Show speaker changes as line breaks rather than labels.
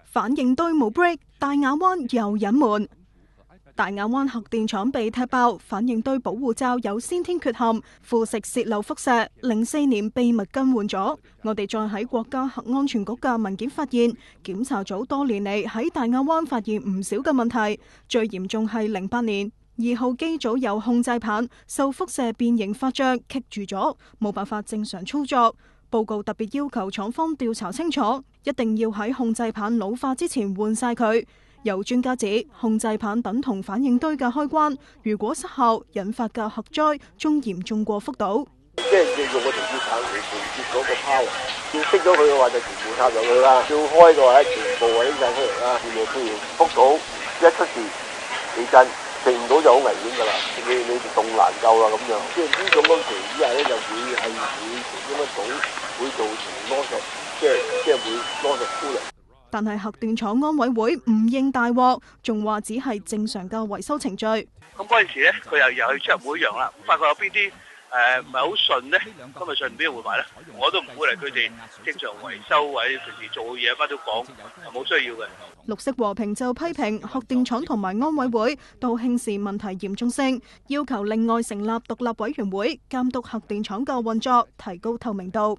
反應堆冇 break， 大亞灣又隱瞞。大亞灣核電廠被踢爆，反應堆保護罩有先天缺陷，腐蝕洩漏輻射，04年秘密更換咗。我哋再喺國家核安全局嘅文件發現，檢查組多年嚟喺大亞灣發現唔少嘅問題，最嚴重係08年2號機組有控制棒受輻射變形發脹棘住咗，冇辦法正常操作。報告特別要求廠方調查清楚，一定要喺控制棒老化之前換晒佢。有專家指，控制棒等同反應堆嘅開關，如果失效，引發嘅核災仲嚴重過福島。
即係要用個調節棒嚟調節嗰個power，要熄咗佢嘅話就全部插入去啦，要開嘅話全部拎晒出嚟啦。譬如福島一出事地震，停唔到就好危險噶啦，你仲難救啦咁樣。即係呢種情況之下咧，就會其中一種會造成loss of，即係會loss of coolant。
但係核電廠安委會唔認大鑊，仲話只係正常嘅維修程序。
咁嗰陣時咧，佢又去出入會一樣啦，發覺有邊啲唔係好順咧，咁咪順便換埋咧。我都唔鼓勵佢哋正常維修或者平時做嘢乜都講，冇需要嘅。
綠色和平就批評核電廠同埋安委會都輕視問題嚴重性，要求另外成立獨立委員會監督核電廠嘅運作，提高透明度。